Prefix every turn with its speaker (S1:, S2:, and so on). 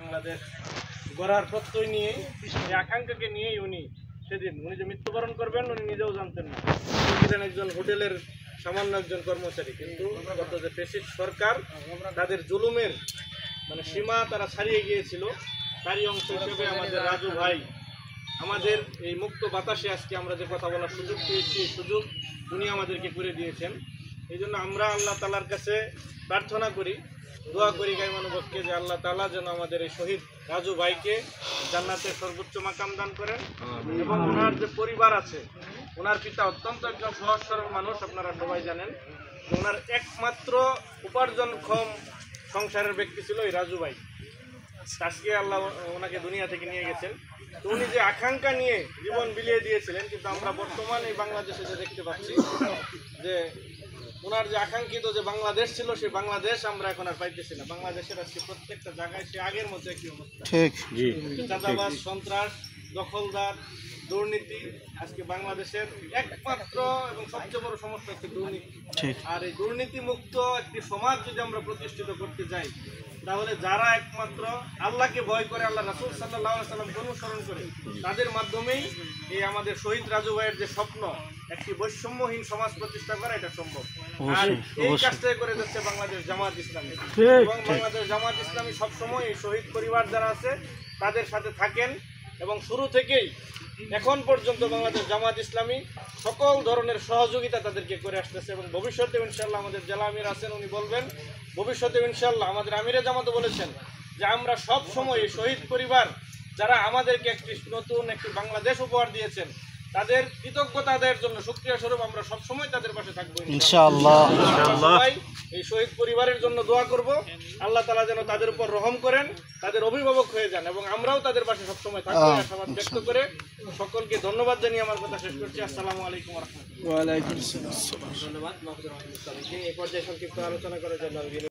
S1: বাংলাদেশ গড়ার প্রত্যয় নিয়ে, এই আকাঙ্ক্ষাকে নিয়েই উনি যে মৃত্যুবরণ করবেন উনি নিজেও জানতেন না। উনি ছিলেন একজন হোটেলের সামান্য একজন কর্মচারী, কিন্তু গত যে ফ্যাসিস্ট সরকার তাদের জুলুমের সীমা তারা ছাড়িয়ে গিয়েছিল, তারই অংশ হিসেবে আমাদের রাজু ভাই আমাদের এই মুক্ত বাতাসে আজকে আমরা যে কথা বলার সুযোগ পেয়েছি, এই সুযোগ উনি আমাদেরকে করে দিয়েছেন। এই জন্য আমরা আল্লাহ তাআলার কাছে প্রার্থনা করি, দোয়া করি গায়মানুবককে, যে আল্লাহ তাআলা যেন আমাদের এই শহীদ রাজু ভাইকে জান্নাতের সর্বোচ্চ মাকাম দান করেন। এবং ওনার যে পরিবার আছে, ওনার পিতা অত্যন্ত একজন সহজ সরল মানুষ, আপনারা সবাই জানেন। ওনার একমাত্র উপার্জনক্ষম সংসারের ব্যক্তি ছিল এই রাজু ভাই। আজকে আল্লাহ ওনাকে দুনিয়া থেকে নিয়ে গেছেন। তো উনি যে আকাঙ্ক্ষা নিয়ে জীবন বিলিয়ে দিয়েছিলেন, কিন্তু আমরা বর্তমানে এই বাংলাদেশে যে দেখতে পাচ্ছি যে ওনার যে আকাঙ্ক্ষিত যে বাংলাদেশ ছিল, সেই বাংলাদেশ আমরা এখন আর পাইতেছি না। বাংলাদেশের আজকে প্রত্যেকটা জায়গায় সে আগের মতো একই অবস্থা। চাঁদাবাজ, সন্ত্রাস, দখলদার, দুর্নীতি আজকে বাংলাদেশের একমাত্র এবং সবচেয়ে বড় সমস্যা হচ্ছে দুর্নীতি। আর এই দুর্নীতি মুক্ত একটি সমাজ যদি আমরা প্রতিষ্ঠিত করতে যাই, তাহলে যারা একমাত্র আল্লাহকে ভয় করে, আল্লাহ রাসূল সাল্লাল্লাহু আলাইহি ওয়াসাল্লামকে অনুসরণ করে, তাদের মাধ্যমেই এই আমাদের শহীদ রাজু ভাইয়ের যে স্বপ্ন, একটি বৈষম্যহীন সমাজ প্রতিষ্ঠা করা, এটা সম্ভব। আর এই কাজটাই করে যাচ্ছে বাংলাদেশ জামাত ইসলামী। এবং বাংলাদেশ জামাত ইসলামী সবসময় এই শহীদ পরিবার যারা আছে তাদের সাথে থাকেন, এবং শুরু থেকেই এখন পর্যন্ত বাংলাদেশ জামাত ইসলামী সকল ধরনের সহযোগিতা তাদেরকে করে আসতেছে। এবং ভবিষ্যতে ইনশাআল্লাহ আমাদের জেলা আমির আছেন, উনি বলবেন ভবিষ্যতে ইনশাআল্লাহ আমাদের আমিরে জামাতও বলেছেন যে আমরা সব সময় এই শহীদ পরিবার যারা আমাদেরকে একটি নতুন একটি বাংলাদেশ উপহার দিয়েছেন, তাদের কৃতজ্ঞতা আদায়ের জন্য শুকরিয়া স্বরূপ আমরা সবসময় তাদের পাশে থাকবো ইনশাআল্লাহ। সবাই এই শহীদ পরিবারের জন্য দোয়া করব, আল্লাহ তাআলা যেন তাদের উপর রহম করেন, তাদের অভিভাবক হয়ে যান, এবং আমরাও তাদের পাশে সবসময় থাকবো। আশাবাদ ব্যক্ত করে সকলকে ধন্যবাদ জানিয়ে আমার কথা শেষ করছি। আসসালামু আলাইকুম ওয়া রাহমাতুল্লাহ। ওয়া আলাইকুম আসসালাম। ধন্যবাদ মাহমুদুর রহমান। এই পর্যায়ে সংক্ষিপ্ত আলোচনা করার জন্য